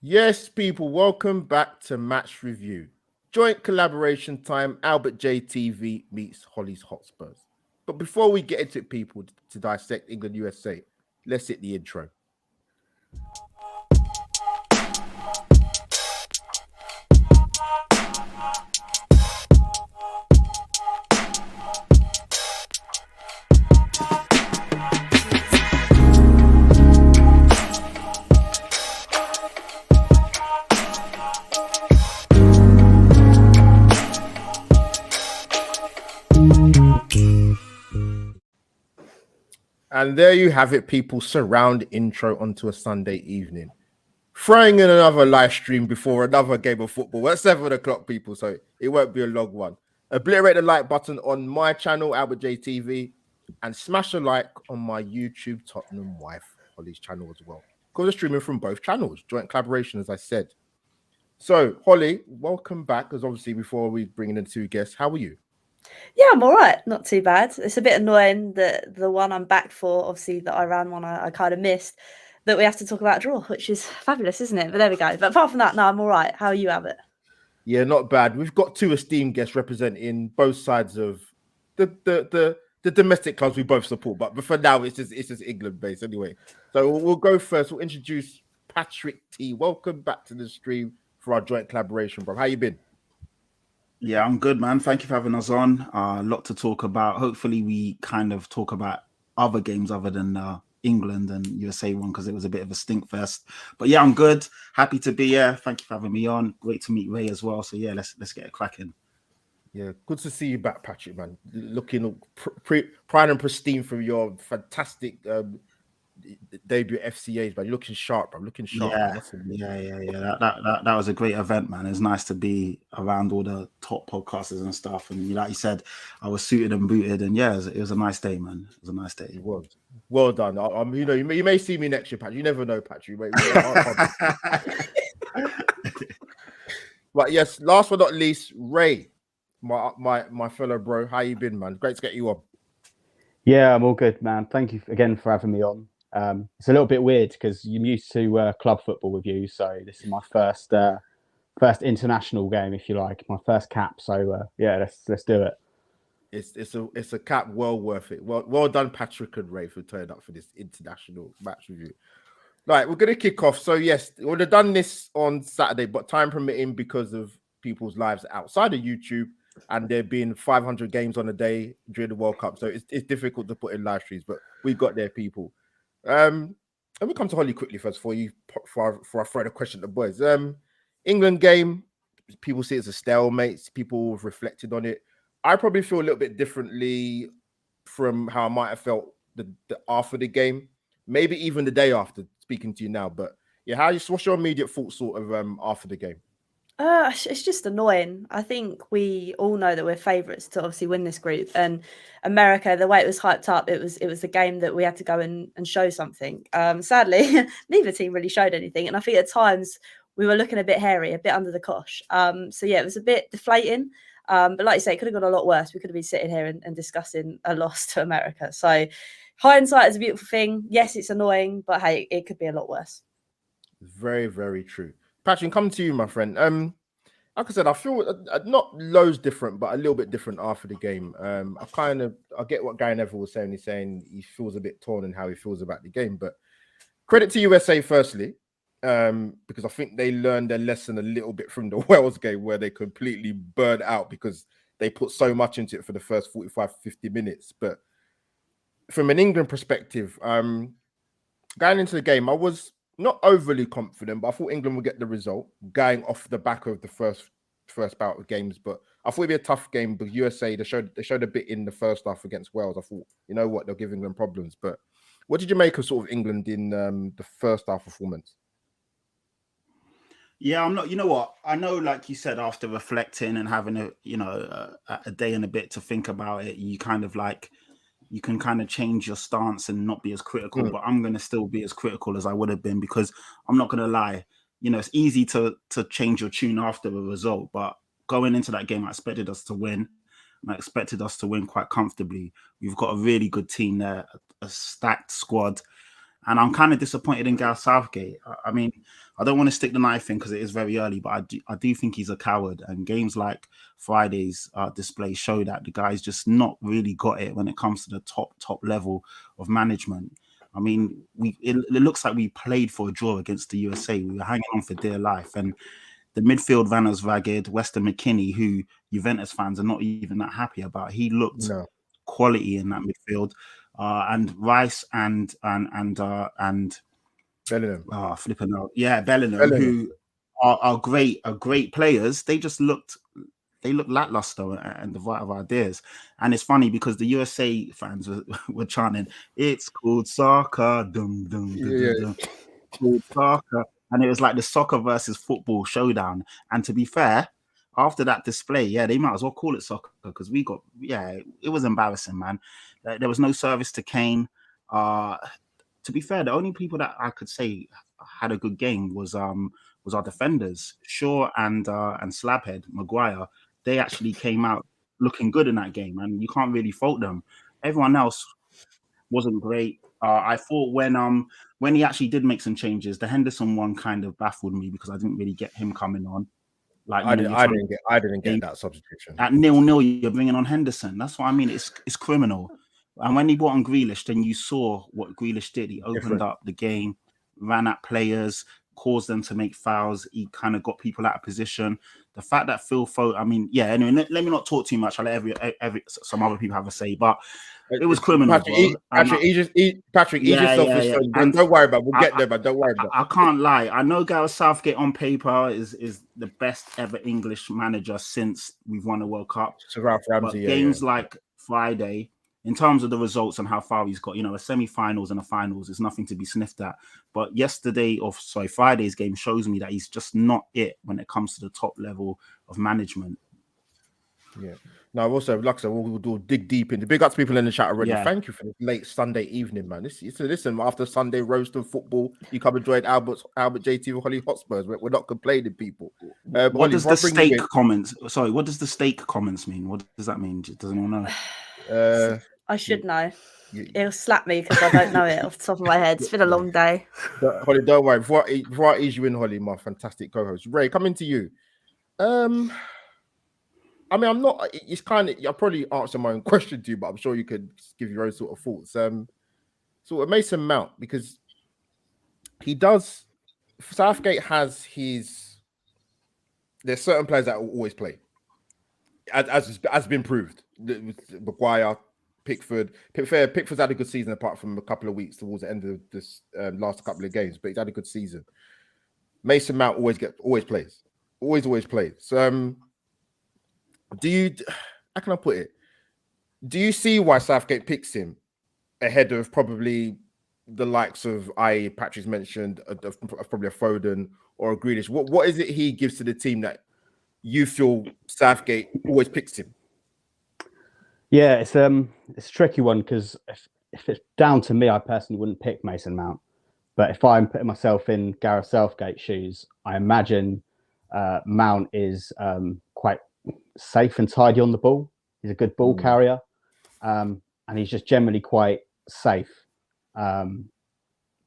Yes, people, welcome back to Match Review. Joint collaboration time, Albert JTV meets Hollie's Hotspurs. But before we get into it, people, to dissect England USA, let's hit the intro. And there you have it, people. Surround intro onto a Sunday evening. Throwing in another live stream before another game of football at 7 o'clock, people. So it won't be a long one. Obliterate the like button on my channel, Albert JTV, and smash a like on my YouTube Tottenham wife, Hollie's channel as well. Because we're streaming from both channels, joint collaboration, as I said. So, Hollie, welcome back. Because obviously, before we bring in the two guests, how are you? Yeah, I'm all right. Not too bad. It's a bit annoying that the one I'm back for, obviously the Iran one, I kind of missed, that we have to talk about a draw, which is fabulous, isn't it? But there we go. But apart from that, no, I'm all right. How are you, Abbott? Yeah, not bad. We've got two esteemed guests representing both sides of the domestic clubs we both support. But for now, it's just England based anyway. So we'll go first. We'll introduce Patrick T. Welcome back to the stream for our joint collaboration, bro. How you been? Yeah, I'm good, man. Thank you for having us on. A lot to talk about. Hopefully, we kind of talk about other games other than England and USA one because it was a bit of a stink fest. But yeah, I'm good. Happy to be here. Thank you for having me on. Great to meet Ray as well. So yeah, let's get it cracking. Yeah, good to see you back, Patrick, man. Looking pride and pristine from your fantastic debut FCAs, man. You're looking sharp, bro. Looking sharp. Yeah, That was a great event, man. It was nice to be around all the top podcasters and stuff. And like you said, I was suited and booted, and yeah, it was a nice day, man. It was a nice day. It was well done. You may see me next year, Patrick. You never know, Patrick. But yes, last but not least, Ray, my fellow bro. How you been, man? Great to get you on. Yeah, I'm all good, man. Thank you again for having me on. It's a little bit weird because I'm used to club football with you, so this is my first international game, if you like, my first cap. So yeah, let's do it. It's a cap well worth it. Well done, Patrick and Ray, for turning up for this international match review. Right, we're gonna kick off. So yes, we would have done this on Saturday, but time permitting, because of people's lives outside of YouTube, and there being 500 games on a day during the World Cup, so it's difficult to put in live streams. But we got there, people. And we come to Hollie quickly first before I throw the question to the boys. England game, people see it as a stalemate. People have reflected on it. I probably feel a little bit differently from how I might have felt the after the game, maybe even the day after. Speaking to you now, but yeah, what's your immediate thoughts sort of after the game? It's just annoying. I think we all know that we're favourites to obviously win this group, and America, the way it was hyped up, it was a game that we had to go and show something. Sadly, neither team really showed anything, and I think at times we were looking a bit hairy, a bit under the cosh. So yeah, it was a bit deflating. But like you say, it could have gone a lot worse. We could have been sitting here and discussing a loss to America. So hindsight is a beautiful thing. Yes, it's annoying, but hey, it could be a lot worse. Very, very true. Patrick, come to you, my friend. Like I said, I feel not loads different, but a little bit different after the game. I get what Gary Neville was saying. He's saying he feels a bit torn in how he feels about the game. But credit to USA firstly, because I think they learned their lesson a little bit from the Wales game, where they completely burned out because they put so much into it for the first 45, 50 minutes. But from an England perspective, going into the game, I was not overly confident, but I thought England would get the result going off the back of the first bout of games. But I thought it'd be a tough game, but USA, they showed a bit in the first half against Wales. I thought, you know what, they'll give England problems. But what did you make of sort of England in the first half performance? Yeah, I'm not. You know what? I know, like you said, after reflecting and having a day and a bit to think about it, you kind of like, you can kind of change your stance and not be as critical. But I'm going to still be as critical as I would have been, because I'm not going to lie. It's easy to change your tune after a result, but going into that game, I expected us to win, and I expected us to win quite comfortably. We've got a really good team there, a stacked squad, And I'm kind of disappointed in Gareth Southgate. I mean, I don't want to stick the knife in because it is very early, but I do think he's a coward. And games like Friday's display show that the guy's just not really got it when it comes to the top level of management. I mean, it looks like we played for a draw against the USA. We were hanging on for dear life. And the midfield ran us ragged. Weston McKennie, who Juventus fans are not even that happy about, he looked quality in that midfield. And Rice and Bellingham. Flipping out. Yeah, Bellingham, who are great players. They just looked lackluster and devoid of ideas. And it's funny because the USA fans were chanting, "It's called soccer, dum dum dum dum." Called soccer. And it was like the soccer versus football showdown. And to be fair, after that display, they might as well call it soccer because it was embarrassing, man. There was no service to Kane. To be fair, the only people that I could say had a good game was our defenders, Shaw and Slabhead Maguire. They actually came out looking good in that game, and you can't really fault them. Everyone else wasn't great. I thought when he actually did make some changes, the Henderson one kind of baffled me because I didn't really get him coming on. Like I didn't get that substitution. At 0-0, you're bringing on Henderson. That's what I mean. It's criminal. And when he brought on Grealish, then you saw what Grealish did. He opened up the game, ran at players, caused them to make fouls. He kind of got people out of position. The fact that Phil Foden, anyway, let me not talk too much. I'll let some other people have a say, but it was criminal. Patrick, don't worry about it. We'll get there, but don't worry about it. I can't lie. I know Gareth Southgate on paper is the best ever English manager since we've won a World Cup. So Ralph Ramsey, games like Friday, in terms of the results and how far he's got, a semi-finals and a finals is nothing to be sniffed at. But Friday's game shows me that he's just not it when it comes to the top level of management. Yeah. Now, also, like I said, we'll dig deep into big ups people in the chat already. Yeah. Thank you for this late Sunday evening, man. Listen, after Sunday roast and football, you come and join Albert JT with Hollie Hotspurs. We're not complaining, people. What does the steak comments? Sorry, what does the steak comments mean? What does that mean? Does anyone know? I should know. It'll slap me because I don't know it off the top of my head. It's been a long day. Hollie, don't worry. Before I ease you in, Hollie, my fantastic co-host, Ray, coming to you. I mean, I'm not. It's kind of. I'll probably answer my own question to you, but I'm sure you could give your own sort of thoughts. Sort of Mason Mount, because he does. Southgate has his. There's certain players that will always play, as been proved. Maguire, Pickford. Pickford's had a good season apart from a couple of weeks towards the end of this last couple of games, but he's had a good season. Mason Mount always plays. Always plays. So, how can I put it? Do you see why Southgate picks him ahead of probably the likes of Patrick's mentioned, of probably a Foden or a Grealish? What is it he gives to the team that you feel Southgate always picks him? Yeah, it's a tricky one because if it's down to me, I personally wouldn't pick Mason Mount. But if I'm putting myself in Gareth Southgate's shoes, I imagine Mount is quite safe and tidy on the ball. He's a good ball carrier, and he's just generally quite safe.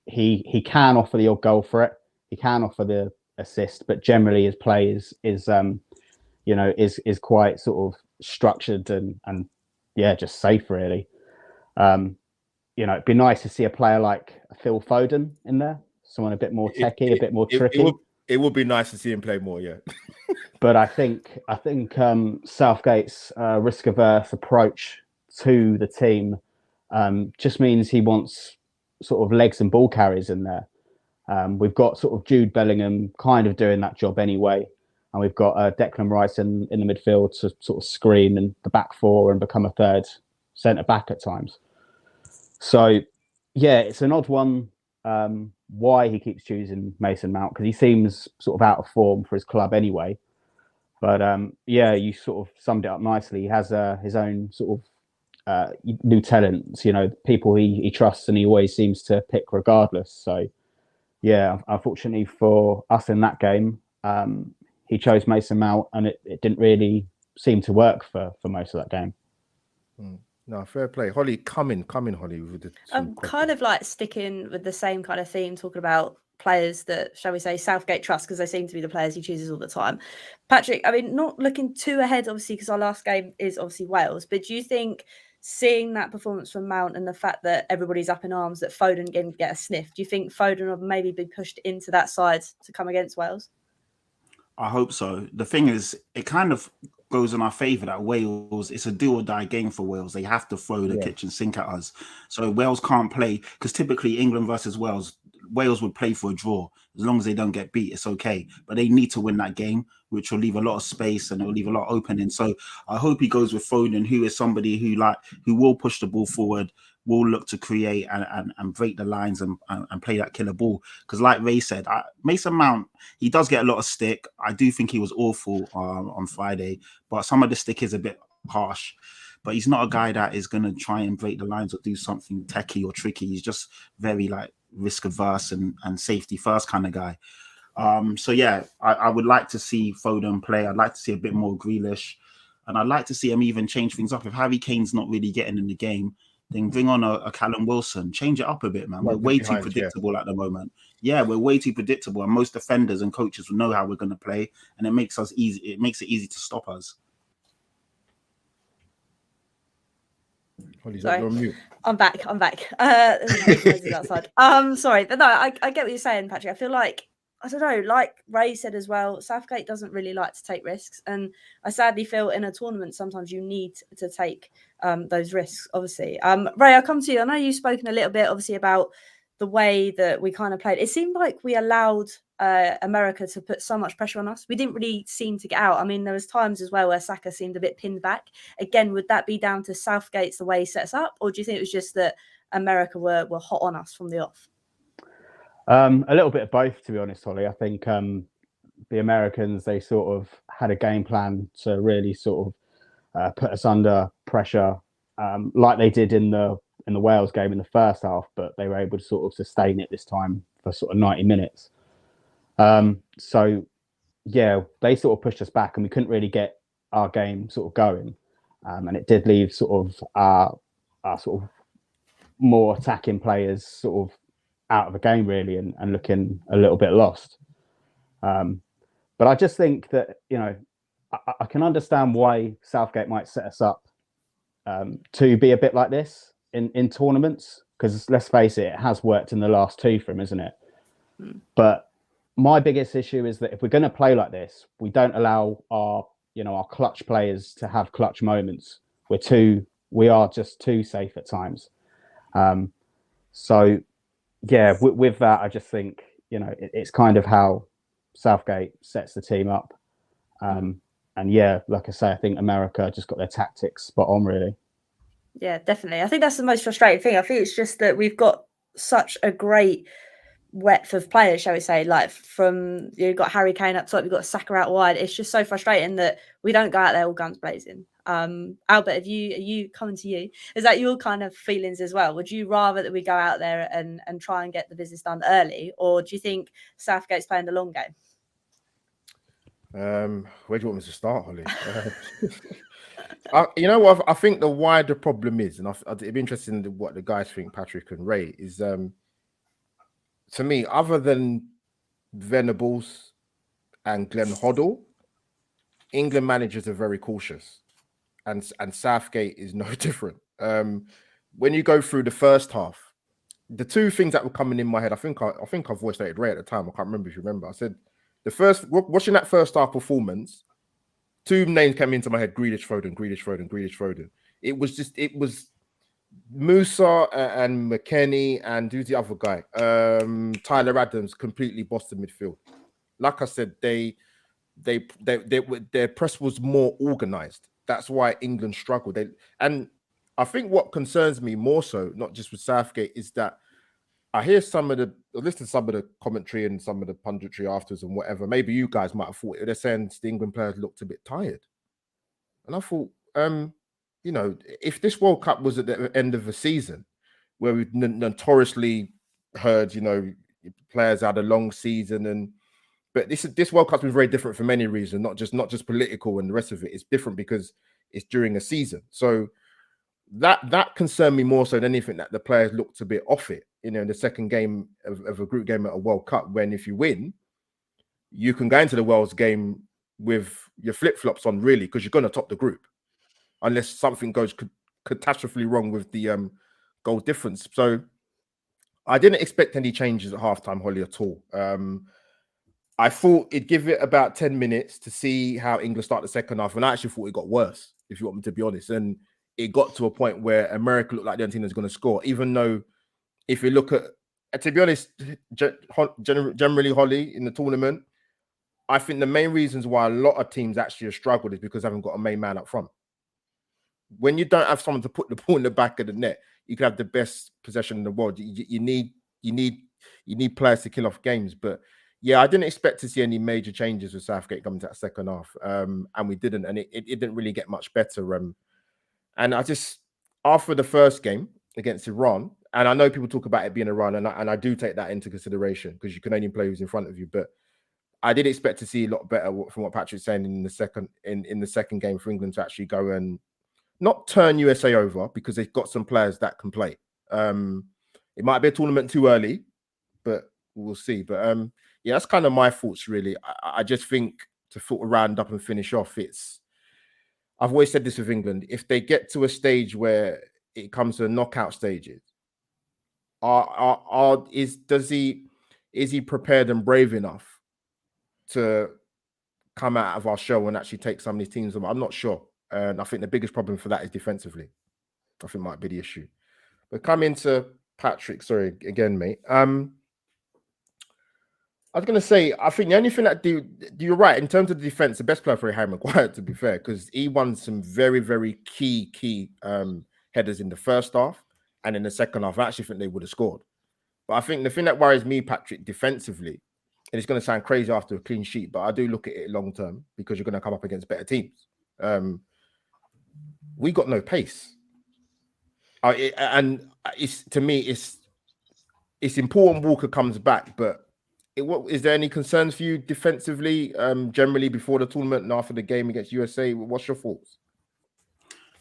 He can offer the odd goal for it. He can offer the assist, but generally his play is quite sort of structured and just safe really. It'd be nice to see a player like Phil Foden in there, someone a bit more techie, a bit more tricky. It would be nice to see him play more, yeah. But I think Southgate's risk-averse approach to the team just means he wants sort of legs and ball carriers in there. We've got sort of Jude Bellingham kind of doing that job anyway, and we've got Declan Rice in the midfield to sort of screen and the back four and become a third centre back at times. So, yeah, it's an odd one. Why he keeps choosing Mason Mount, because he seems sort of out of form for his club anyway. But you sort of summed it up nicely. He has his own sort of new talents, people he trusts, and he always seems to pick regardless. So yeah, unfortunately for us in that game, he chose Mason Mount, and it didn't really seem to work for most of that game. No, fair play. Holly, come in, Holly. With the I'm kind of like sticking with the same kind of theme, talking about players that, shall we say, Southgate trusts, because they seem to be the players he chooses all the time. Patrick, I mean, not looking too ahead, obviously, because our last game is obviously Wales, but do you think seeing that performance from Mount and the fact that everybody's up in arms that Foden can get a sniff, do you think Foden will maybe be pushed into that side to come against Wales? I hope so. The thing is, it kind of goes in our favour that Wales, it's a do or die game for Wales. They have to throw the kitchen sink at us. So Wales can't play, because typically England versus Wales would play for a draw. As long as they don't get beat, it's okay. But they need to win that game, which will leave a lot of space and it will leave a lot opening. So I hope he goes with Foden, who is somebody who will push the ball forward, will look to create and break the lines and play that killer ball. Because like Ray said, Mason Mount, he does get a lot of stick. I do think he was awful on Friday, but some of the stick is a bit harsh. But he's not a guy that is going to try and break the lines or do something techie or tricky. He's just very like risk averse and safety first kind of guy. So yeah, I would like to see Foden play. I'd like to see a bit more Grealish, and I'd like to see him even change things up. If Harry Kane's not really getting in the game, then bring on a Callum Wilson. Change it up a bit, man. We're way too predictable at the moment. Yeah, we're way too predictable, and most defenders and coaches will know how we're going to play, and it makes it easy to stop us. Sorry. I'm back. Outside. Sorry, but no, I get what you're saying, Patrick. I feel like, I don't know, like Ray said as well, Southgate doesn't really like to take risks, and I sadly feel in a tournament sometimes you need to take those risks. Obviously, Ray, I'll come to you. I know you've spoken a little bit, obviously, about the way that we kind of played. It seemed like we allowed America to put so much pressure on us. We didn't really seem to get out. I mean, there was times as well where Saka seemed a bit pinned back. Again, would that be down to Southgate's the way he sets up, or do you think it was just that America were hot on us from the off? A little bit of both, to be honest, Holly. I think the Americans, they sort of had a game plan to really sort of put us under pressure, like they did in the Wales game in the first half, but they were able to sort of sustain it this time for sort of 90 minutes. So yeah, they sort of pushed us back and we couldn't really get our game sort of going. And it did leave sort of our sort of more attacking players sort of out of the game really and looking a little bit lost. But I just think that, you know, I can understand why Southgate might set us up to be a bit like this in tournaments, because let's face it has worked in the last two for him, isn't it? But my biggest issue is that if we're going to play like this, we don't allow our clutch players to have clutch moments. We are just too safe at times. So yeah, with that, I just think, you know, it's kind of how Southgate sets the team up. And yeah, like I say, I think America just got their tactics spot on, really. Yeah, definitely. I think that's the most frustrating thing. I think it's just that we've got such a great breadth of players, shall we say, like from you've got Harry Kane up top, you've got Saka out wide. It's just so frustrating that we don't go out there all guns blazing. Albert, are you coming to you? Is that your kind of feelings as well? Would you rather that we go out there and try and get the business done early, or do you think Southgate's playing the long game? Where do you want me to start, Holly? You know what? I think the wider problem is, and it'd be interesting what the guys think, Patrick and Ray, is to me, other than Venables and Glenn Hoddle, England managers are very cautious, and Southgate is no different. When you go through the first half, the two things that were coming in my head, I think I voice noted Ray at the time. I can't remember if you remember. I said watching that first half performance, two names came into my head: Grealish, Foden. It was Musa and McKennie and who's the other guy? Tyler Adams completely bossed the midfield. Like I said, their press was more organized. That's why England struggled. And I think what concerns me more so, not just with Southgate, is that I hear listen to some of the commentary and some of the punditry afterwards and whatever. Maybe you guys might have thought they're saying the England players looked a bit tired. And I thought, you know, if this World Cup was at the end of the season, where we've notoriously heard, you know, players had a long season, but this World Cup's been very different for many reasons, not just political and the rest of it. It's different because it's during a season. So that concerned me more so than anything, that the players looked a bit off it, in the second game of a group game at a World Cup, when if you win, you can go into the Wales game with your flip-flops on, really, because you're going to top the group, unless something goes catastrophically wrong with the goal difference. So I didn't expect any changes at halftime, Hollie, at all. I thought it'd give it about 10 minutes to see how England start the second half, and I actually thought it got worse, if you want me to be honest. And it got to a point where America looked like the only team that's going to score, even though, if you look at, to be honest, generally, Hollie, in the tournament, I think the main reasons why a lot of teams actually have struggled is because they haven't got a main man up front. When you don't have someone to put the ball in the back of the net, you can have the best possession in the world. You need players to kill off games. But yeah, I didn't expect to see any major changes with Southgate coming to that second half, and we didn't, and it didn't really get much better. And I just, after the first game against Iran, and I know people talk about it being Iran, and I do take that into consideration, because you can only play who's in front of you, but I did expect to see a lot better from what Patrick's saying in the second game for England to actually go and not turn USA over, because they've got some players that can play. It might be a tournament too early, but we'll see. But yeah, that's kind of my thoughts, really. I just think, to sort of round up and finish off, I've always said this with England: if they get to a stage where it comes to the knockout stages, is he prepared and brave enough to come out of our show and actually take some of these teams? I'm not sure. And I think the biggest problem for that is defensively. I think might be the issue. But coming to Patrick, sorry again, mate. I was going to say, I think the only thing that you're right, in terms of the defense, the best player for Harry Maguire, to be fair, because he won some very, very key headers in the first half, and in the second half, I actually think they would have scored. But I think the thing that worries me, Patrick, defensively, and it's going to sound crazy after a clean sheet, but I do look at it long term, because you're going to come up against better teams. We got no pace, and to me, it's important Walker comes back. But is there any concerns for you defensively, generally, before the tournament and after the game against USA? What's your thoughts?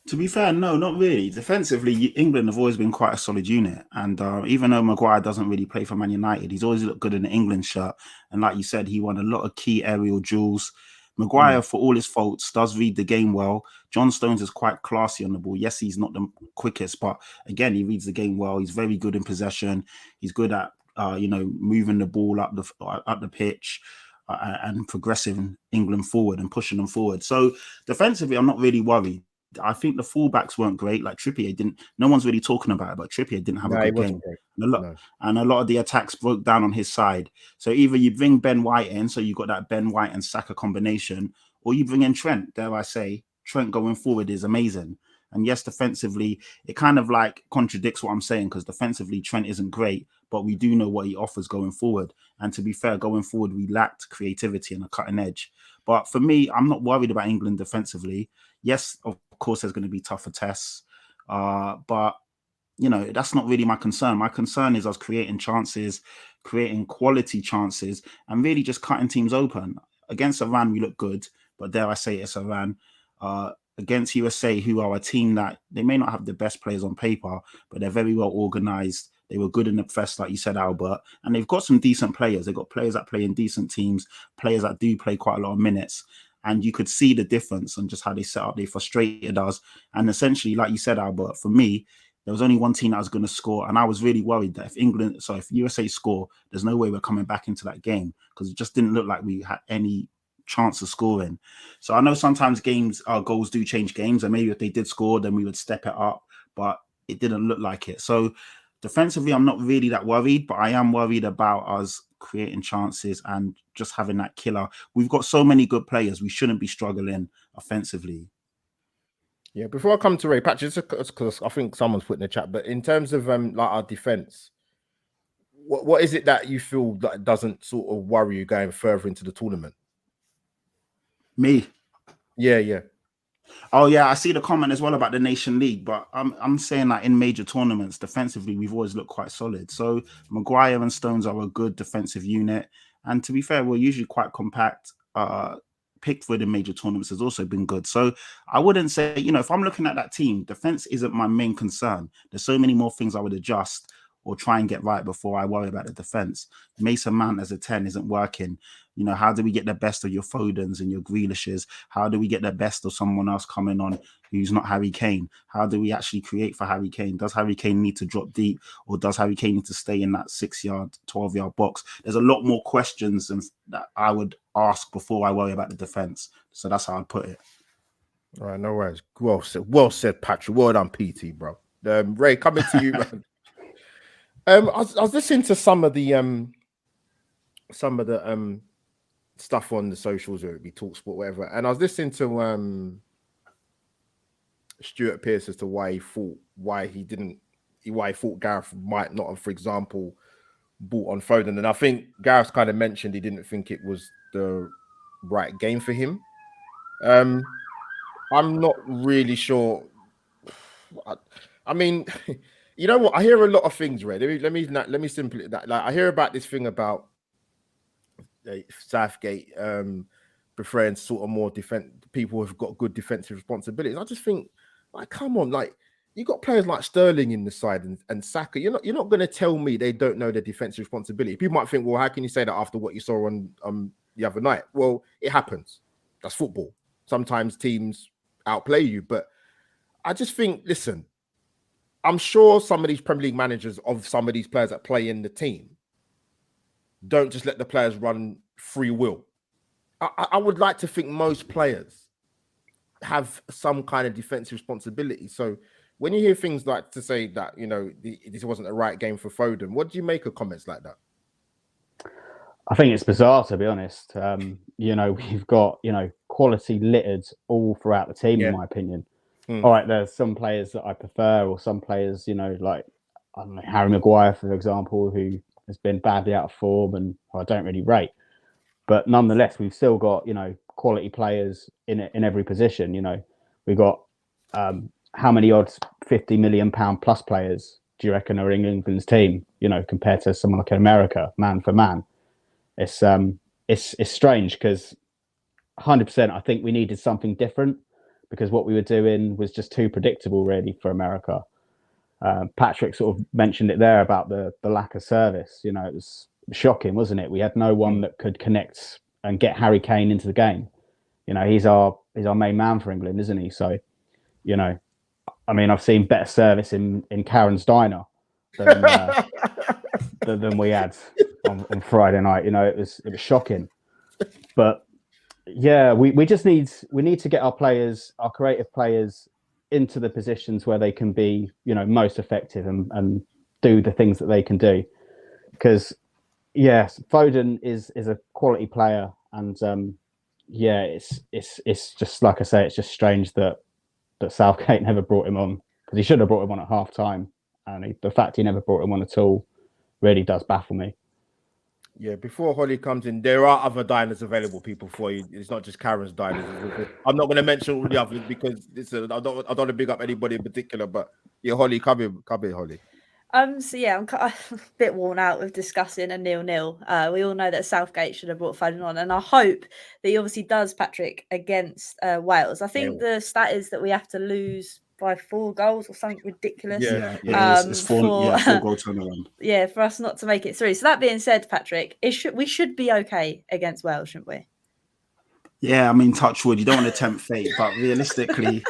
To be fair, no, not really. Defensively, England have always been quite a solid unit. And even though Maguire doesn't really play for Man United, he's always looked good in the England shirt. And like you said, he won a lot of key aerial duels. Maguire, for all his faults, does read the game well. John Stones is quite classy on the ball. Yes, he's not the quickest, but again, he reads the game well. He's very good in possession. He's good at moving the ball up the pitch and progressing England forward and pushing them forward. So defensively, I'm not really worried. I think the fullbacks weren't great. Like Trippier didn't. No one's really talking about it, but Trippier didn't have a good game. And a lot of the attacks broke down on his side. So either you bring Ben White in, so you got that Ben White and Saka combination, or you bring in Trent. Dare I say, Trent going forward is amazing. And yes, defensively, it kind of like contradicts what I'm saying, because defensively Trent isn't great, but we do know what he offers going forward. And to be fair, going forward, we lacked creativity and a cutting edge. But for me, I'm not worried about England defensively. Yes, of course, there's going to be tougher tests, but that's not really my concern. My concern is us creating chances, creating quality chances, and really just cutting teams open. Against Iran, we look good, but dare I say it's Iran. Against USA, who are a team that they may not have the best players on paper, but they're very well organized. They were good in the press, like you said, Albert, and they've got some decent players. They've got players that play in decent teams, players that do play quite a lot of minutes. And you could see the difference and just how they set up. They frustrated us. And essentially, like you said, Albert, for me, there was only one team that was going to score. And I was really worried that if USA score, there's no way we're coming back into that game, because it just didn't look like we had any chance of scoring. So I know sometimes goals do change games. And maybe if they did score, then we would step it up. But it didn't look like it. So defensively, I'm not really that worried, but I am worried about us creating chances and just having that killer. We've got so many good players. We shouldn't be struggling offensively. Yeah, before I come to Ray, Patrick, because I think someone's put in the chat, but in terms of like our defense, what is it that you feel that doesn't sort of worry you going further into the tournament? Me? Yeah. Oh yeah, I see the comment as well about the Nation League, but I'm saying that in major tournaments, defensively, we've always looked quite solid. So Maguire and Stones are a good defensive unit, and to be fair, we're usually quite compact. Pickford in major tournaments has also been good. So I wouldn't say, if I'm looking at that team, defense isn't my main concern. There's so many more things I would adjust or try and get right before I worry about the defense. Mason Mount as a 10 isn't working. How do we get the best of your Fodens and your Grealishes? How do we get the best of someone else coming on who's not Harry Kane? How do we actually create for Harry Kane? Does Harry Kane need to drop deep, or does Harry Kane need to stay in that 6-yard, 12-yard box? There's a lot more questions that I would ask before I worry about the defense. So that's how I'd put it. All right, no worries. Well said, Patrick. Well done, PT, bro. Ray, coming to you, man. I was listening to some of the stuff on the socials, whether it be TalkSport, whatever, and I was listening to Stuart Pearce as to why he thought Gareth might not have, for example, bought on Foden. And I think Gareth kind of mentioned he didn't think it was the right game for him. I'm not really sure. I mean, you know what? I hear a lot of things, Ray. Let me simply that. Like, I hear about this thing about Southgate preferring sort of more people who've got good defensive responsibilities. I just think, like, come on, like, you got players like Sterling in the side and Saka. You're not going to tell me they don't know their defensive responsibility. People might think, well, how can you say that after what you saw on the other night? Well, it happens. That's football. Sometimes teams outplay you, but I just think, listen, I'm sure some of these Premier League managers of some of these players that play in the team don't just let the players run free will. I would like to think most players have some kind of defensive responsibility. So when you hear things like to say that, this wasn't the right game for Foden, what do you make of comments like that? I think it's bizarre, to be honest. We've got, quality littered all throughout the team, in my opinion. All right, there's some players that I prefer, or some players, like, I don't know, Harry Maguire, for example, who has been badly out of form and I don't really rate. But nonetheless, we've still got, quality players in every position. We've got how many odds 50 million pound plus players do you reckon are in England's team, compared to someone like America, man for man? It's strange because 100% I think we needed something different, because what we were doing was just too predictable, really, for America. Patrick sort of mentioned it there about the lack of service. It was shocking, wasn't it? We had no one that could connect and get Harry Kane into the game. He's our main man for England, isn't he? So, I mean, I've seen better service in Karen's Diner than we had on Friday night. It was shocking. But yeah, we need to get our players, our creative players, into the positions where they can be, most effective and do the things that they can do. Because yes, Foden is a quality player, and it's just like I say, it's just strange that Southgate never brought him on, because he should have brought him on at half time, and the fact he never brought him on at all really does baffle me. Yeah, before Hollie comes in, there are other diners available, people, for you. It's not just Karen's diners. I'm not going to mention all the others because I don't want to big up anybody in particular. But yeah, Hollie, come in, Hollie. So yeah, I'm a bit worn out with discussing a 0-0. We all know that Southgate should have brought Foden on, and I hope that he obviously does, Patrick, against Wales. I think the stat is that we have to lose by 4 goals or something ridiculous. It's 4 goal turnaround. Yeah, for us not to make it through. So that being said, Patrick, we should be okay against Wales, shouldn't we? Yeah, I mean, touch wood, you don't want to tempt fate, but realistically,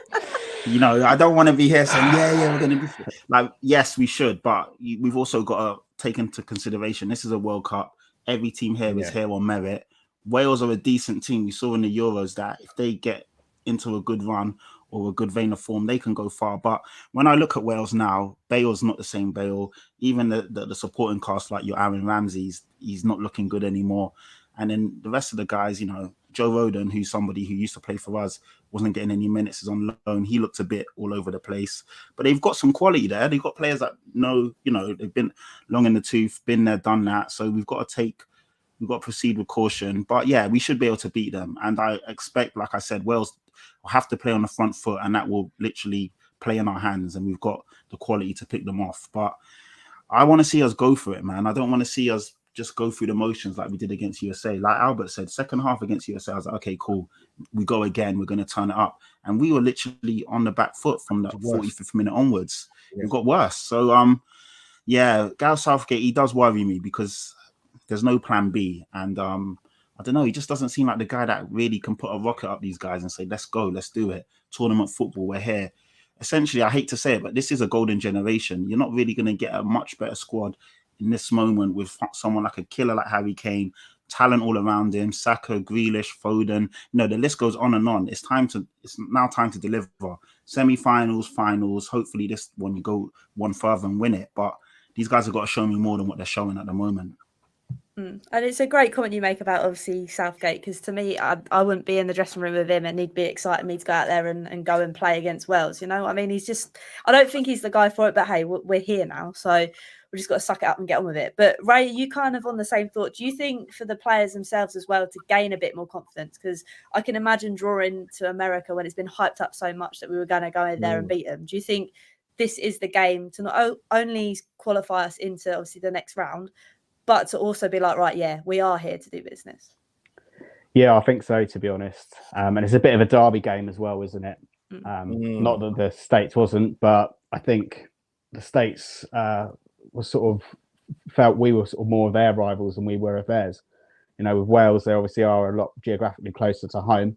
I don't want to be here saying, we're going to be like, yes, we should, but we've also got to take into consideration this is a World Cup. Every team here is here on merit. Wales are a decent team. We saw in the Euros that if they get into a good run or a good vein of form, they can go far. But when I look at Wales now, Bale's not the same Bale. Even the supporting cast, like your Aaron Ramsey's, he's not looking good anymore. And then the rest of the guys, Joe Rodon, who's somebody who used to play for us, wasn't getting any minutes, is on loan. He looked a bit all over the place. But they've got some quality there. They've got players that know, they've been long in the tooth, been there, done that. So we've got to proceed with caution. But yeah, we should be able to beat them. And I expect, like I said, Wales will have to play on the front foot, and that will literally play in our hands. And we've got the quality to pick them off. But I want to see us go for it, man. I don't want to see us just go through the motions like we did against USA. Like Albert said, second half against USA, I was like, okay, cool. We go again. We're going to turn it up. And we were literally on the back foot from the 45th minute onwards. Yeah. It got worse. So, yeah, Gareth Southgate, he does worry me because there's no plan B. And I don't know, he just doesn't seem like the guy that really can put a rocket up these guys and say, let's go, let's do it. Tournament football, we're here. Essentially, I hate to say it, but this is a golden generation. You're not really going to get a much better squad in this moment with someone like a killer like Harry Kane, talent all around him, Saka, Grealish, Foden. You know, the list goes on and on. It's now time to deliver. Semi-finals, finals. Hopefully this one you go one further and win it. But these guys have got to show me more than what they're showing at the moment. And it's a great comment you make about obviously Southgate, because to me, I wouldn't be in the dressing room with him and he'd be excited me to go out there and go and play against Wales. You know, I mean, I don't think he's the guy for it, but hey, we're here now. So we just got to suck it up and get on with it. But Ray, you kind of on the same thought. Do you think for the players themselves as well to gain a bit more confidence? Because I can imagine drawing to America when it's been hyped up so much that we were going to go in there and beat them. Do you think this is the game to not only qualify us into obviously the next round, but to also be like, right, yeah, we are here to do business? Yeah, I think so, to be honest. And it's a bit of a derby game as well, isn't it? Not that the States wasn't, but I think the States was sort of felt we were sort of more of their rivals than we were of theirs. You know, with Wales, they obviously are a lot geographically closer to home,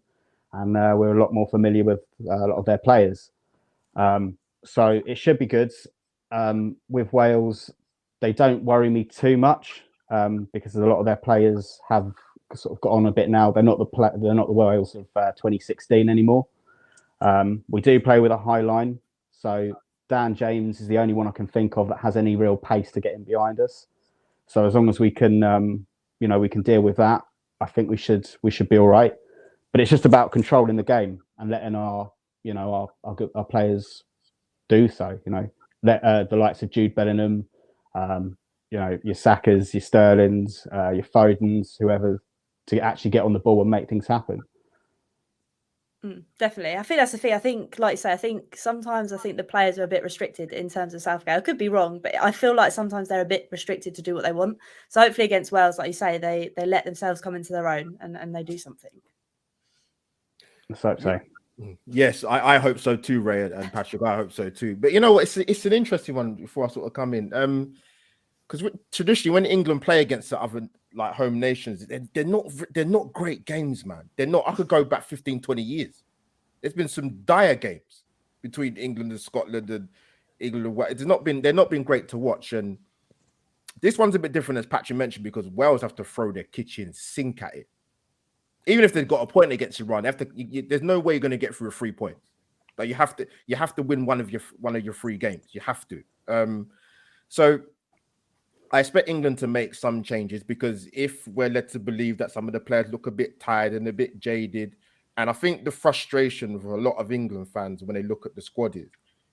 and we're a lot more familiar with a lot of their players. So it should be good. With Wales, they don't worry me too much because a lot of their players have sort of got on a bit now. They're not the Wales of 2016 anymore. We do play with a high line, so Dan James is the only one I can think of that has any real pace to get in behind us. So as long as we can, we can deal with that, I think we should be all right. But it's just about controlling the game and letting our players do so. You know, let the likes of Jude Bellingham, your Sakas, your Sterlings, your Fodens, whoever, to actually get on the ball and make things happen. Definitely. I think that's the thing. I think, like you say, sometimes the players are a bit restricted in terms of Southgate. I could be wrong, but I feel like sometimes they're a bit restricted to do what they want. So hopefully against Wales, like you say, they let themselves come into their own and they do something. Let's hope so. Yes, I hope so too, Ray and Patrick. I hope so too. But you know what? It's an interesting one before I sort of come in. Because traditionally, when England play against the other like home nations, they're not great games, man. They're not. I could go back 15, 20 years. There's been some dire games between England and Scotland and England and Wales. They're not been great to watch. And this one's a bit different, as Patrick mentioned, because Wales have to throw their kitchen sink at it. Even if they've got a point against Iran, there's no way you're going to get through 3 points. Like you have to win one of your 3 games. You have to. So I expect England to make some changes, because if we're led to believe that some of the players look a bit tired and a bit jaded, and I think the frustration of a lot of England fans when they look at the squad is,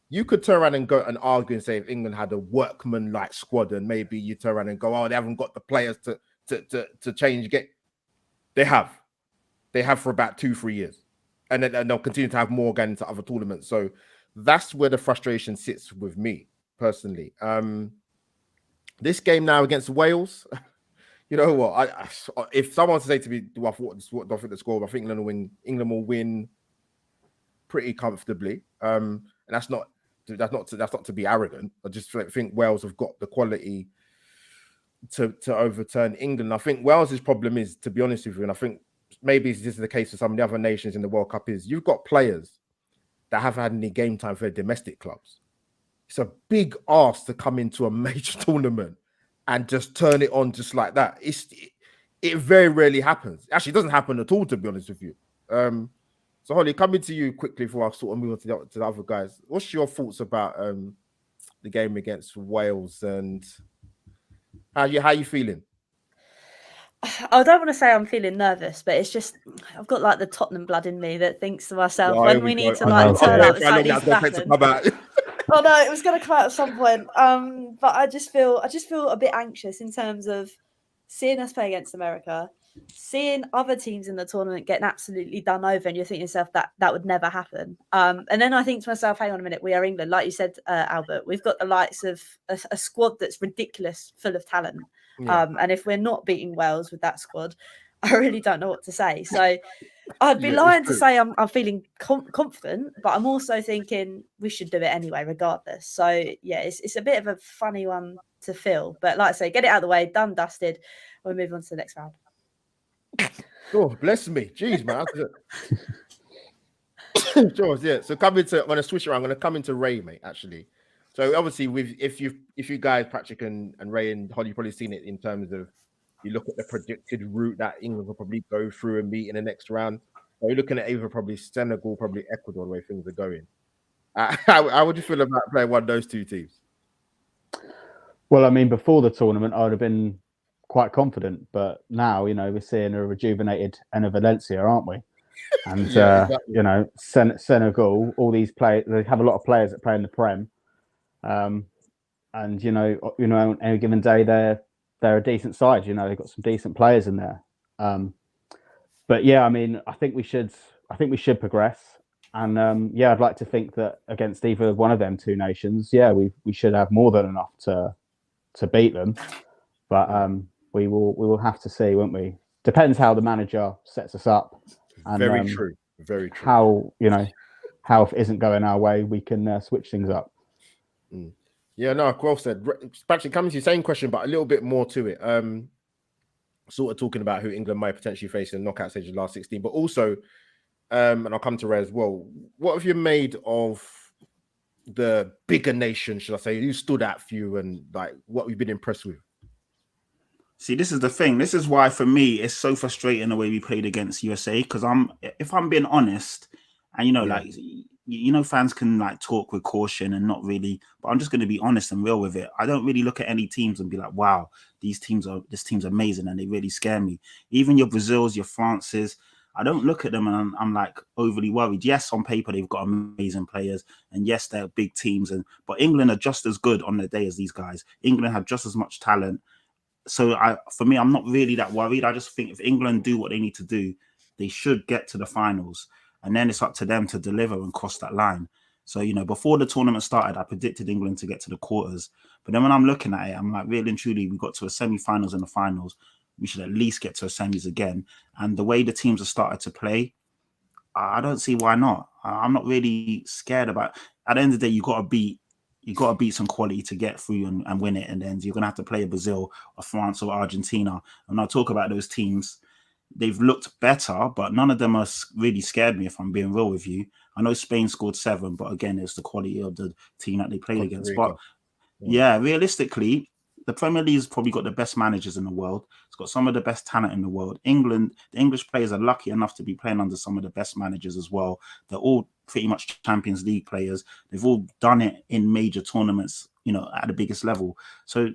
you could turn around and go and argue and say if England had a workman-like squad, and maybe you turn around and go, oh, they haven't got the players to change. They have for about 2-3 years, and then they'll continue to have more going into other tournaments. So that's where the frustration sits with me personally. This game now against Wales, you know what? If someone to say to me, do I think the score? I think England will win pretty comfortably. And that's not to be arrogant. I just think Wales have got the quality to overturn England. I think Wales's problem is, to be honest with you, and I think maybe this is the case for some of the other nations in the World Cup, is you've got players that haven't had any game time for their domestic clubs. It's a big ask to come into a major tournament and just turn it on just like that. It very rarely happens. Actually, it doesn't happen at all, to be honest with you. So Hollie, coming to you quickly before I sort of move on to the other guys. What's your thoughts about the game against Wales, and how you feeling? I don't want to say I'm feeling nervous, but it's just I've got like the Tottenham blood in me that thinks to myself, when we need to like turn up, it's like needs to happen. Oh no, it was going to come out at some point. But I just feel a bit anxious in terms of seeing us play against America, seeing other teams in the tournament getting absolutely done over, and you're thinking to yourself that would never happen. And then I think to myself, hang on a minute, we are England, like you said, Albert. We've got the likes of a squad that's ridiculous, full of talent. Yeah. And if we're not beating Wales with that squad, I really don't know what to say. So I'd be Yeah, it's lying to true. say I'm feeling confident, but I'm also thinking we should do it anyway, regardless. So yeah, it's a bit of a funny one to feel, but like I say, get it out of the way, done, dusted. We'll move on to the next round. Oh, bless me. Jeez, man. George, yeah. So I'm gonna switch around. I'm gonna come into Ray, mate, actually. So obviously if you guys, Patrick and Ray and Hollie, probably seen it in terms of you look at the predicted route that England will probably go through and meet in the next round. So you're looking at either probably Senegal, probably Ecuador, the way things are going. How would you feel about playing one of those two teams? Well, I mean, before the tournament, I would have been quite confident, but now, we're seeing a rejuvenated Enna Valencia, aren't we? And Yeah, exactly. Senegal, all these players, they have a lot of players that play in the Prem, and on any given day, they're a decent side. They've got some decent players in there. But yeah, I mean, I think we should progress. And I'd like to think that against either one of them two nations, we should have more than enough to beat them. But we will have to see, won't we? Depends how the manager sets us up. And, very true. Very true. How if it isn't going our way, we can switch things up. Yeah, no, well said. Patrick, coming to your same question, but a little bit more to it. Sort of talking about who England might potentially face in the knockout stage of the last 16, but also, and I'll come to Ray as well. What have you made of the bigger nation, should I say? Who stood out for you and like what we've been impressed with? See, this is the thing. This is why, for me, it's so frustrating the way we played against USA. Because if I'm being honest, and fans can like talk with caution and not really, but I'm just going to be honest and real with it. I don't really look at any teams and be like, wow, this team's amazing and they really scare me. Even your Brazils, your Frances, I don't look at them and I'm like overly worried. Yes, on paper they've got amazing players, and yes, they're big teams, but England are just as good on their day as these guys. England have just as much talent. So for me, I'm not really that worried. I just think if England do what they need to do, they should get to the finals. And then it's up to them to deliver and cross that line. So, before the tournament started, I predicted England to get to the quarters. But then when I'm looking at it, I'm like, really and truly, we got to a semi-finals and the finals. We should at least get to a semis again. And the way the teams have started to play, I don't see why not. I'm not really scared about it. At the end of the day, you got to beat some quality to get through and win it. And then you're going to have to play a Brazil or France or Argentina. And I'll talk about those teams. They've looked better, but none of them are really scared me, if I'm being real with you. I know Spain scored 7, but again, it's the quality of the team that they played against. But realistically, the Premier League's probably got the best managers in the world. It's got some of the best talent in the world. The English players are lucky enough to be playing under some of the best managers as well. They're all pretty much Champions League players. They've all done it in major tournaments, at the biggest level. So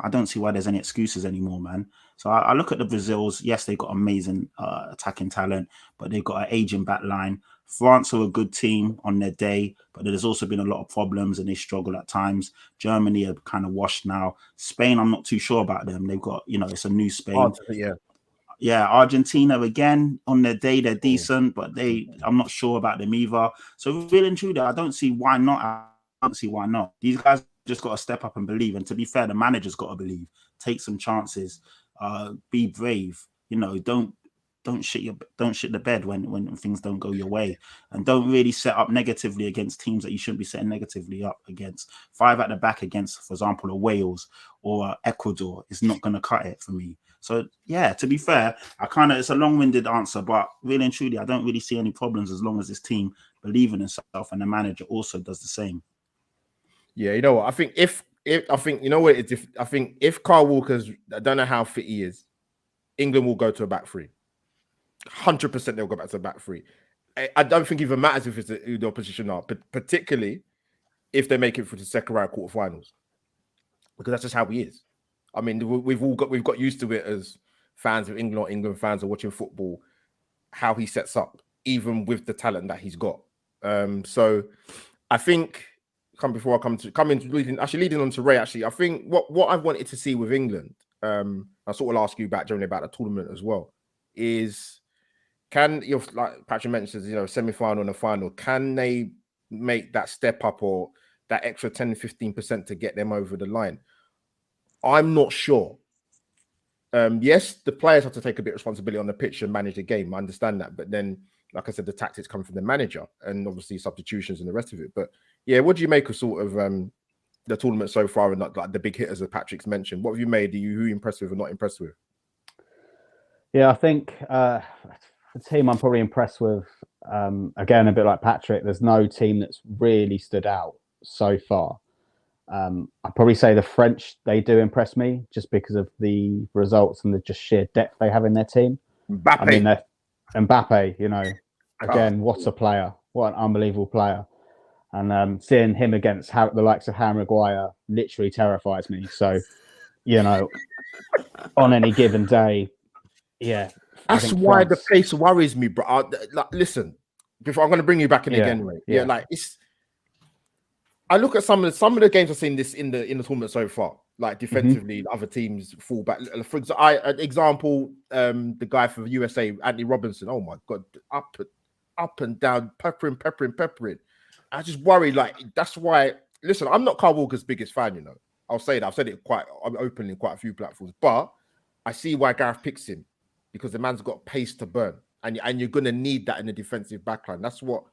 I don't see why there's any excuses anymore, man. So I look at the Brazils. Yes, they've got amazing attacking talent, but they've got an aging back line. France are a good team on their day, but there's also been a lot of problems and they struggle at times. Germany are kind of washed now. Spain, I'm not too sure about them. They've got, it's a new Spain. Yeah, Argentina, again, on their day, they're decent, but I'm not sure about them either. So really and truly, I don't see why not. I don't see why not. These guys just got to step up and believe. And to be fair, the manager's got to believe. Take some chances. Be brave. Don't shit the bed when things don't go your way, and don't really set up negatively against teams that you shouldn't be setting negatively up against. 5 at the back against, for example, a Wales or Ecuador is not going to cut it for me. So yeah, to be fair, it's a long-winded answer, but really and truly, I don't really see any problems as long as this team believe in itself and the manager also does the same. Yeah, you know what? I think if Kyle Walker's, I don't know how fit he is, England will go to a back 3. 100% they'll go back to the back 3. I don't think it even matters if it's the opposition are, but particularly if they make it for the second round quarterfinals, because that's just how he is. I mean, we've got used to it as fans of England or England fans are watching football, how he sets up, even with the talent that he's got. So I think leading on to Ray. Actually, I think what I've wanted to see with England, I sort of ask you back generally about the tournament as well, is like Patrick mentions, semi-final and a final, can they make that step up or that extra 10-15% to get them over the line? I'm not sure. Yes, the players have to take a bit of responsibility on the pitch and manage the game. I understand that, but then, like I said, the tactics come from the manager and obviously substitutions and the rest of it. But yeah, what do you make of sort of the tournament so far and like the big hitters that Patrick's mentioned? What have you made? Who you impressed with or not impressed with? Yeah, I think the team I'm probably impressed with, again, a bit like Patrick, there's no team that's really stood out so far. I'd probably say the French, they do impress me just because of the results and the just sheer depth they have in their team. Mbappe. I mean, Mbappe, you know, again, what a player. What an unbelievable player. And seeing him against the likes of Harry Maguire literally terrifies me. So, you know, on any given day, yeah. That's why the pace worries me, bro. Like, listen, before I'm going to bring you back in again, Ray. Yeah, like it's. I look at some of the games I've seen this in the tournament so far. Like defensively, other teams fall back. For example, the guy for the USA, Anthony Robinson. Oh my god, up and down, peppering. I just worry. Like that's why. Listen, I'm not Kyle Walker's biggest fan. You know, I'll say that. I've said it quite openly in quite a few platforms. But I see why Gareth picks him because the man's got pace to burn, and you're gonna need that in the defensive backline. That's what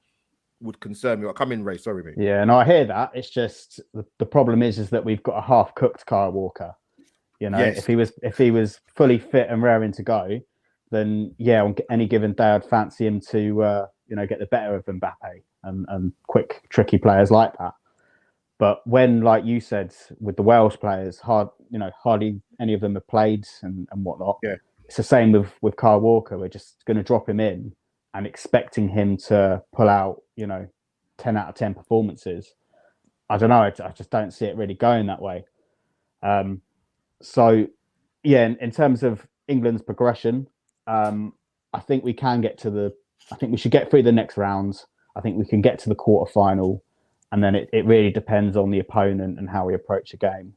would concern me. I'll come in, Ray. Sorry, mate. Yeah, and I hear that. It's just the problem is that we've got a half-cooked Kyle Walker. You know, Yes. if he was fully fit and raring to go, then yeah, on any given day, I'd fancy him to get the better of Mbappe and quick, tricky players like that. But when, like you said, with the Wales players, hardly any of them have played and whatnot. Yeah. It's the same with Kyle Walker. We're just going to drop him in and expecting him to pull out, 10 out of 10 performances. I don't know. I just don't see it really going that way. So, yeah, in terms of England's progression, I think we can I think we should get through the next rounds. I think we can get to the quarterfinal, and then it really depends on the opponent and how we approach the game.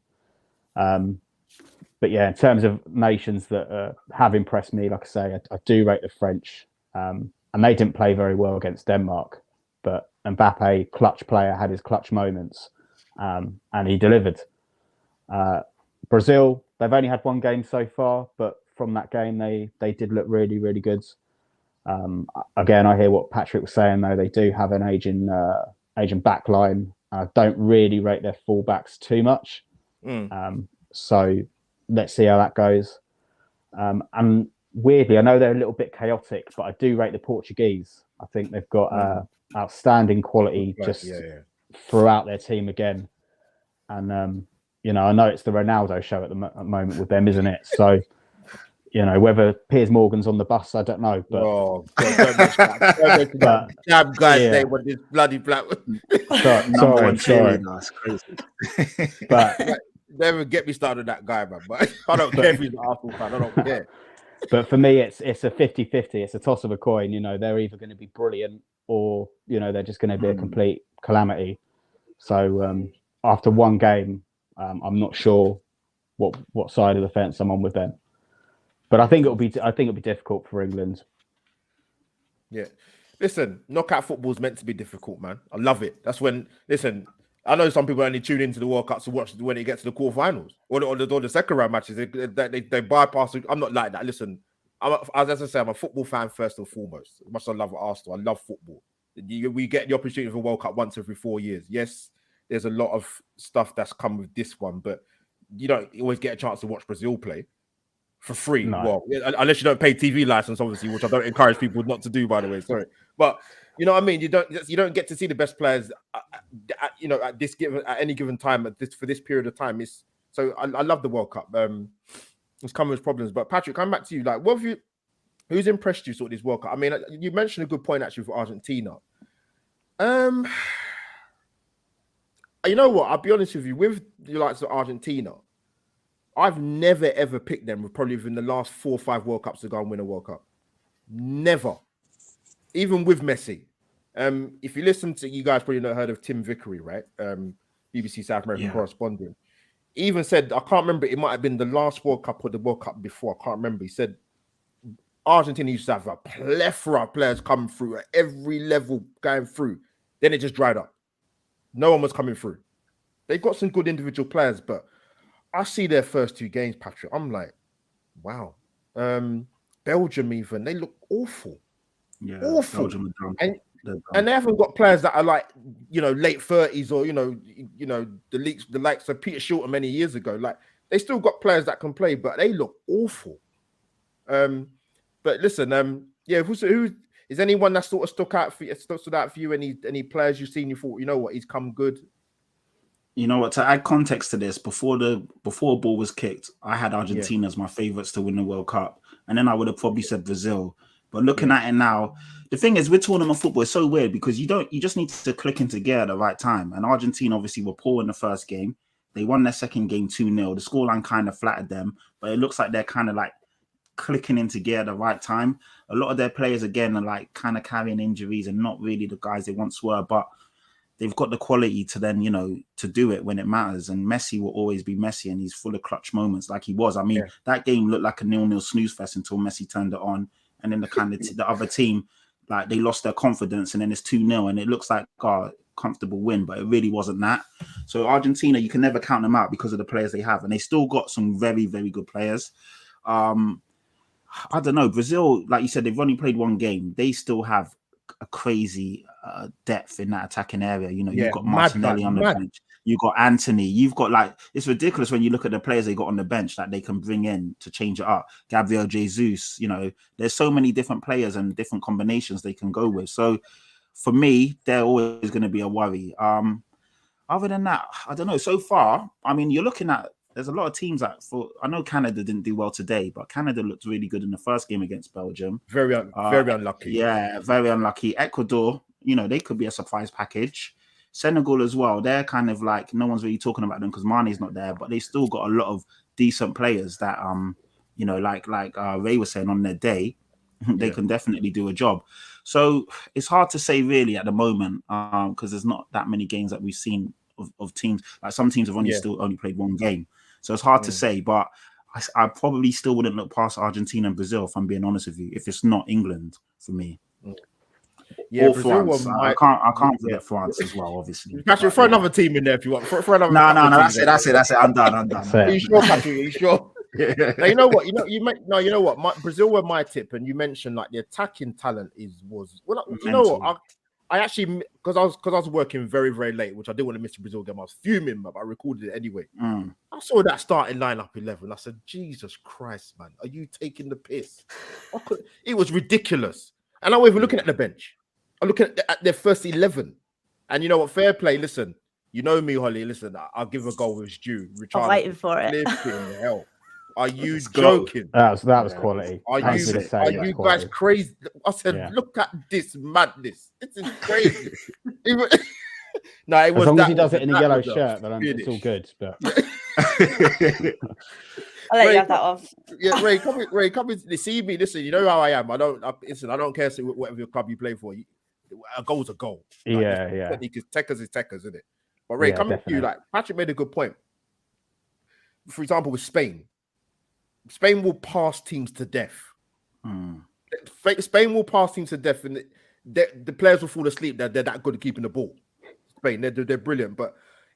But yeah, in terms of nations that have impressed me, like I say, I do rate the French. And they didn't play very well against Denmark, but Mbappe, clutch player, had his clutch moments, and he delivered. Brazil, they've only had one game so far, but from that game, they did look really, really good. Again, I hear what Patrick was saying, though. They do have an aging back line. I don't really rate their fullbacks too much. So let's see how that goes. And weirdly, I know they're a little bit chaotic, but I do rate the Portuguese. I think they've got outstanding quality throughout their team again. And, I know it's the Ronaldo show at the moment with them, isn't it? So, whether Piers Morgan's on the bus, I don't know. But, damn guy's name with this bloody black. Sorry. That's crazy. But never get me started on that guy, man. But I don't care if he's an Arsenal fan. I don't care. But for me, it's a 50-50. It's a toss of a coin. They're either going to be brilliant or, they're just going to be a complete calamity. So after one game, I'm not sure what side of the fence I'm on with them. But I think it'll be difficult for England. Yeah. Listen, knockout football is meant to be difficult, man. I love it. That's when, listen, I know some people only tune into the World Cup to watch when it gets to the quarterfinals or the second round matches. They bypass it. I'm not like that. Listen, as I say, I'm a football fan first and foremost. Much as I love Arsenal, I love football. We get the opportunity for World Cup once every 4 years. Yes, there's a lot of stuff that's come with this one, but you don't always get a chance to watch Brazil play for free. No. Well, unless you don't pay TV license, obviously, which I don't encourage people not to do, by the way. Sorry, but you know what I mean. You don't get to see the best players, at any given time for this period of time. I love the World Cup. It's come with problems, but Patrick, coming back to you, like, who's impressed you sort of this World Cup? I mean, you mentioned a good point actually for Argentina. You know what? I'll be honest with you. With the likes of Argentina, I've never ever picked them. Probably within the last 4 or 5 World Cups to go and win a World Cup. Never, even with Messi. If you listen to, you guys probably not heard of Tim Vickery, right? BBC South American correspondent. He even said, I can't remember. It might have been the last World Cup or the World Cup before. I can't remember. He said Argentina used to have a plethora of players coming through at every level going through. Then it just dried up. No one was coming through. They got some good individual players, but I see their first 2 games, Patrick. I'm like, Wow. Belgium even, they look awful. Yeah, Awful. Belgium are done. And They're done. and they haven't got players that are like, late 30s or the likes of Peter Shilton many years ago. Like they still got players that can play, but they look awful. But listen, who is anyone that sort of stood out for you? Any players you've seen you thought, you know what, he's come good? You know what? To add context to this, before a ball was kicked, I had Argentina as my favourites to win the World Cup, and then I would have probably said Brazil. But looking at it now, the thing is with tournament football, it's so weird because you just need to click into gear at the right time. And Argentina obviously were poor in the first game. They won their second game 2-0. The scoreline kind of flattered them, but it looks like they're kind of like clicking into gear at the right time. A lot of their players again are like kind of carrying injuries and not really the guys they once were, but they've got the quality to then, to do it when it matters. And Messi will always be Messi, and he's full of clutch moments like he was. I mean, that game looked like a 0-0 snooze fest until Messi turned it on. And then the other team, like they lost their confidence, and then it's 2-0, and it looks like a comfortable win, but it really wasn't that. So Argentina, you can never count them out because of the players they have, and they still got some very, very good players. I don't know. Brazil, like you said, they've only played one game. They still have a crazy depth in that attacking area. You've got Martinelli on the bench. You've got Anthony. You've got it's ridiculous when you look at the players they got on the bench that they can bring in to change it up. Gabriel Jesus, there's so many different players and different combinations they can go with. So for me, they're always going to be a worry. Other than that, I don't know. So far, I mean, you're looking at, there's a lot of teams I know Canada didn't do well today, but Canada looked really good in the first game against Belgium. Very unlucky. Yeah, very unlucky. Ecuador, they could be a surprise package. Senegal as well. They're kind of like, no one's really talking about them because Mane's not there, but they still got a lot of decent players that, like Ray was saying, on their day, they can definitely do a job. So it's hard to say really at the moment because there's not that many games that we've seen of teams. Like some teams have only played one game. So it's hard to say, but I probably still wouldn't look past Argentina and Brazil, if I'm being honest with you, if it's not England for me. Yeah, or France. I can't forget France as well, obviously. Patrick, throw another team in there if you want. Throw another. No, that's it. I'm done. Are you sure, Patrick? Are you sure? Now, you know what? You know what? Brazil were my tip, and you mentioned like the attacking talent was. Well, you know what? I actually, because I was working very, very late, which I didn't want to miss the Brazil game. I was fuming, but I recorded it anyway. I saw that starting lineup 11. I said, Jesus Christ, man, are you taking the piss? It was ridiculous. And I'm even looking at the bench. I'm looking at their first 11. And you know what? Fair play. Listen, you know me, Hollie. Listen, I'll give a goal with due. I'm waiting for it. Flipping hell. Are you joking? That was quality. Are you guys crazy? I said, look at this madness. This is crazy. No, it was as long as he does it in a yellow shirt, then it's all good. But I'll let you have that off. Yeah, Ray, come in. See me. Listen, you know how I am. I don't care whatever your club you play for. A goal's a goal. Yeah. Because techers is techers, isn't it? But Ray, coming to you, like Patrick made a good point. For example, with Spain will pass teams to death. Spain will pass teams to death, and the players will fall asleep. They're that good at keeping the ball. Spain, they're brilliant. But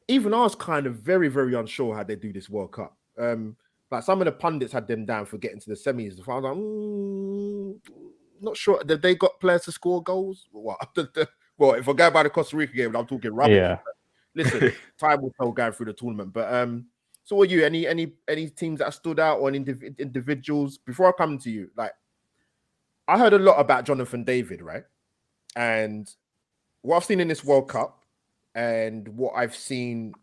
even I was kind of very, very unsure how they do this World Cup. Like some of the pundits had them down for getting to the semis. I was like, not sure. Have they got players to score goals? What? Well, if I go by the Costa Rica game, I'm talking rubbish. Yeah. Listen, time will tell going through the tournament. But so are you? Any teams that stood out or individuals? Before I come to you, like I heard a lot about Jonathan David, right? And what I've seen in this World Cup and what I've seen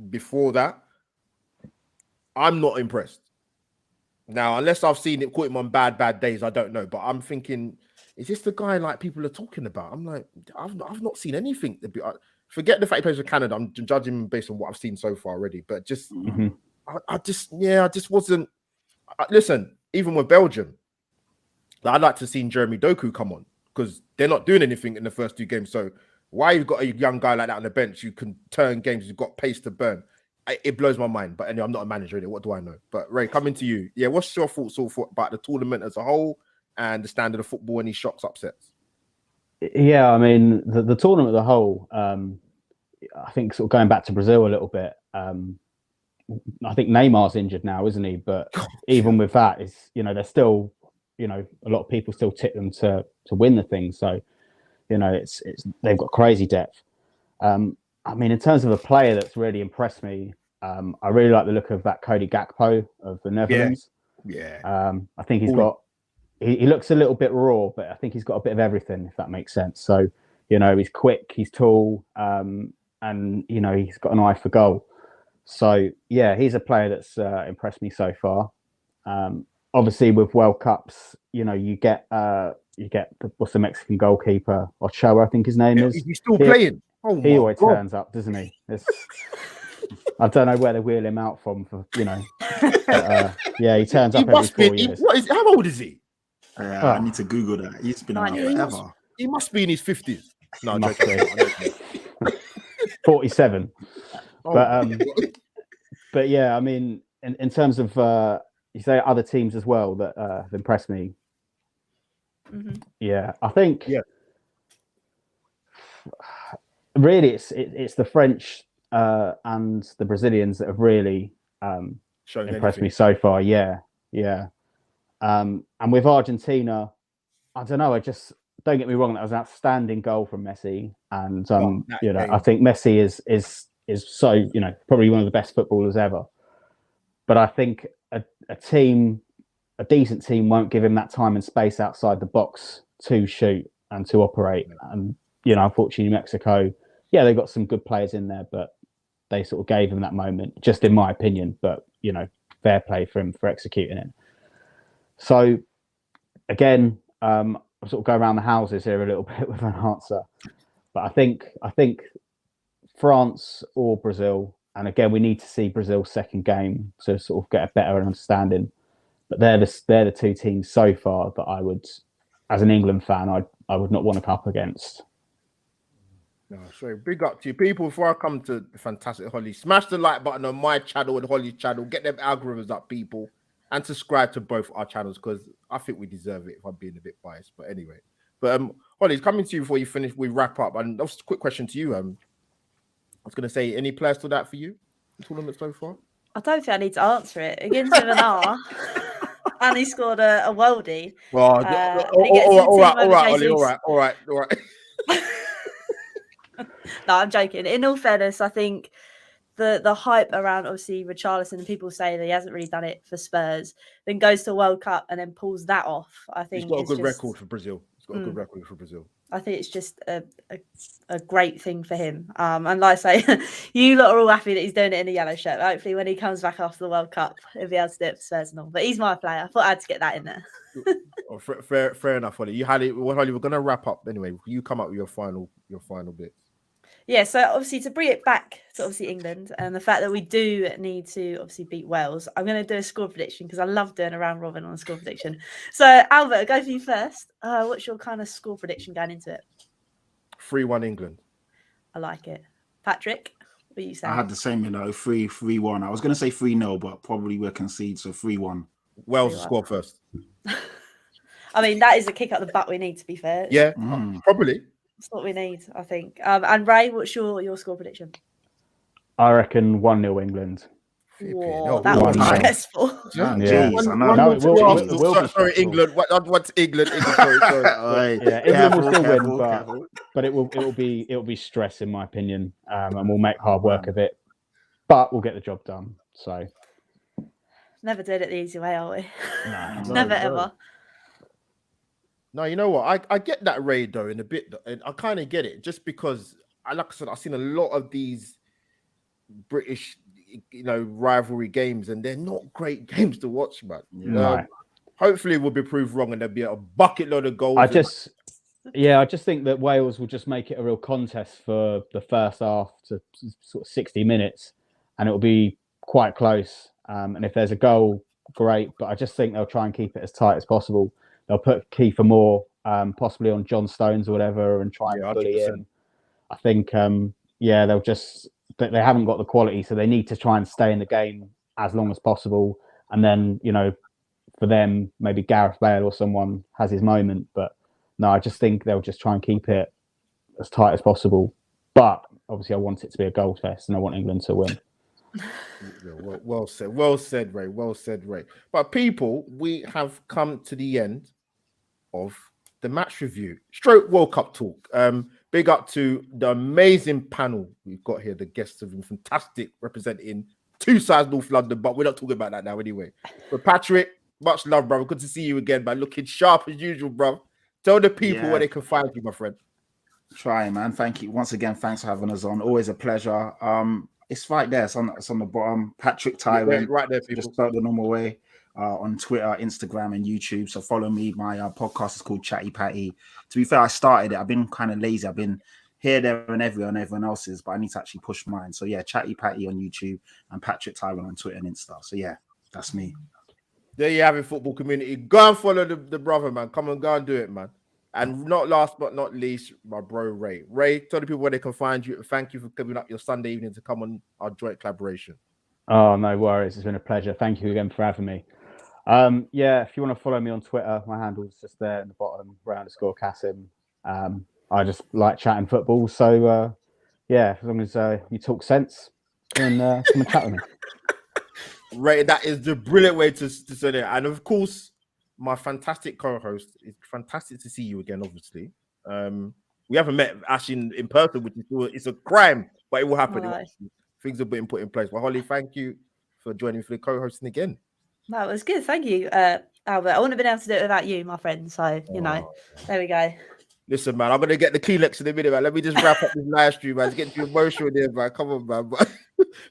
before that, I'm not impressed. Now, unless I've seen it, caught him on bad days, I don't know. But I'm thinking, is this the guy like people are talking about? I'm like, I've not seen anything. Forget the fact he plays for Canada. I'm judging him based on what I've seen so far already. But just, I just wasn't. Listen, even with Belgium, I'd like to see Jeremy Doku come on because they're not doing anything in the first two games. So why you've got a young guy like that on the bench? You can turn games. You've got pace to burn. It blows my mind. But anyway, I'm not a manager in it. What do I know? But Ray, coming to you. Yeah, what's your thoughts about the tournament as a whole and the standard of football? Any shocks, upsets? Yeah, I mean, the tournament as a whole, I think sort of going back to Brazil a little bit, I think Neymar's injured now, isn't he? But even with that, it's they're still, a lot of people still tip them to win the thing. So, it's they've got crazy depth. I mean, in terms of a player that's really impressed me, I really like the look of that Cody Gakpo of the Netherlands. Yeah. I think he's got. He looks a little bit raw, but I think he's got a bit of everything, if that makes sense. So, he's quick, he's tall, and he's got an eye for goal. So yeah, he's a player that's impressed me so far. Obviously, with World Cups, you get what's the Mexican goalkeeper, Ochoa, I think his name is. He's still playing. He always turns up, doesn't he? I don't know where they wheel him out from for but, yeah, he turns up every 4 years. How old is he? I need to Google that. He's been around forever. He must be in his 50s. No, Must be. 47. But yeah, I mean, in terms of you say other teams as well that have impressed me. Mm-hmm. Yeah, I think. Yeah. Really, it's the French and the Brazilians that have really impressed me so far. Yeah. And with Argentina, I don't know. Don't get me wrong. That was an outstanding goal from Messi, and I think Messi is so probably one of the best footballers ever. But I think a decent team won't give him that time and space outside the box to shoot and to operate. And unfortunately, Mexico, they got some good players in there, but they sort of gave him that moment, just in my opinion. But fair play for him for executing it. So again, I'll sort of go around the houses here a little bit with an answer, but I think France or Brazil, and again we need to see Brazil's second game to sort of get a better understanding. But they're the two teams so far that I would, as an England fan, I would not want to come up against. No, sorry. Big up to you people. Before I come to the fantastic Hollie, smash the like button on my channel and Hollie's channel. Get them algorithms up, people. And subscribe to both our channels because I think we deserve it if I'm being a bit biased. But anyway, Hollie, coming to you before you finish, we wrap up. And that's a quick question to you. I was going to say, any players stood out for you in the tournament so far? I don't think I need to answer it. Against Milan, and he scored a worldie. Well, all right. No, I'm joking. In all fairness, I think the hype around obviously Richarlison, and people say that he hasn't really done it for Spurs, then goes to World Cup and then pulls that off. I think he's got a good record for Brazil. I think it's just a great thing for him. And like I say, you lot are all happy that he's doing it in a yellow shirt. Hopefully when he comes back after the World Cup, if he has to do it for Spurs and all. But he's my player. I thought I had to get that in there. Fair enough, Hollie. You had it. Well, Hollie, we're going to wrap up anyway. You come up with your final bit. Yeah, so obviously to bring it back to obviously England and the fact that we do need to obviously beat Wales, I'm going to do a score prediction because I love doing a round robin on a score prediction. So Albert, I'll go for you first. What's your kind of score prediction going into it? 3-1 England. I like it. Patrick, what are you saying? I had the same, 3-1. I was going to say 3-0, but probably we'll concede, so 3-1. Wales will score first. I mean, that is a kick up the butt we need, to be fair. Yeah, probably. That's what we need, I think. And Ray, what's your score prediction? I reckon 1-0 England. Whoa, that was stressful. Sorry, England. What's England? Sorry. England will still win, but it will be stress in my opinion, and we'll make hard work of it. But we'll get the job done. So never did it the easy way, are we? No, never ever. No, you know what? I get that, Ray, though, in a bit. And I kind of get it, just because, like I said, I've seen a lot of these British, rivalry games, and they're not great games to watch, man. Hopefully, we'll be proved wrong, and there'll be a bucket load of goals. I just think that Wales will just make it a real contest for the first half to sort of 60 minutes, and it will be quite close. And if there's a goal, great. But I just think they'll try and keep it as tight as possible. They'll put Kiefer Moore possibly on John Stones or whatever and try and bully him. I think, they'll just... They haven't got the quality, so they need to try and stay in the game as long as possible. And then, for them, maybe Gareth Bale or someone has his moment. But no, I just think they'll just try and keep it as tight as possible. But obviously, I want it to be a goal fest and I want England to win. Yeah, well said, Ray. Well said, Ray. But people, we have come to the end of the match review. Stroke World Cup talk. Big up to the amazing panel we've got here. The guests have been fantastic, representing two sides North London, but we're not talking about that now anyway. But Patrick, much love, brother. Good to see you again, man. Looking sharp as usual, bro. Tell the people where they can find you, my friend. Try, man. Thank you once again. Thanks for having us on. Always a pleasure. It's right there. It's on the bottom. Patrick Tyrant, right there, people. Just spelled the normal way. On Twitter, Instagram, and YouTube. So follow me. My podcast is called Chatty Patty. To be fair, I started it. I've been kind of lazy. I've been here, there, and everywhere on everyone else's, but I need to actually push mine. So yeah, Chatty Patty on YouTube and Patrick Tyrant on Twitter and Insta. So yeah, that's me. There you have it, football community. Go and follow the brother, man. Come on, go and do it, man. And not last but not least, my bro Ray. Ray, tell the people where they can find you. Thank you for giving up your Sunday evening to come on our joint collaboration. Oh, no worries. It's been a pleasure. Thank you again for having me. Yeah, if you want to follow me on Twitter, my handle's just there in the bottom, _Kasim. I just like chatting football. So, yeah, as long as you talk sense, then come and chat with me. Ray, that is the brilliant way to say it. And of course, my fantastic co-host. It's fantastic to see you again, obviously. We haven't met actually in person, which is it's a crime, but it will happen. Right. Things are being put in place. Well, Hollie, thank you for joining me for the co-hosting again. That was good. Thank you, Albert. I wouldn't have been able to do it without you, my friend. So, there we go. Listen, man, I'm going to get the Kleenex in a minute, man. Let me just wrap up this live stream, man. It's getting too emotional there, man. Come on, man.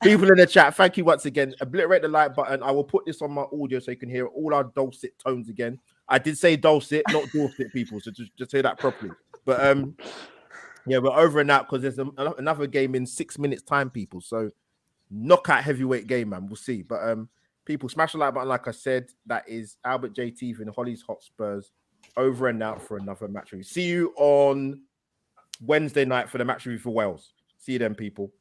People in the chat, thank you once again. Obliterate the like button. I will put this on my audio so you can hear all our dulcet tones again. I did say dulcet, not dulcet, people. So just say that properly. But yeah, we're over and out because there's another game in 6 minutes time, people. So knockout heavyweight game, man. We'll see. But people, smash the like button. Like I said, that is Albert JT and Hollie's Hotspurs. Over and out for another match review. See you on Wednesday night for the match review for Wales. See you then, people.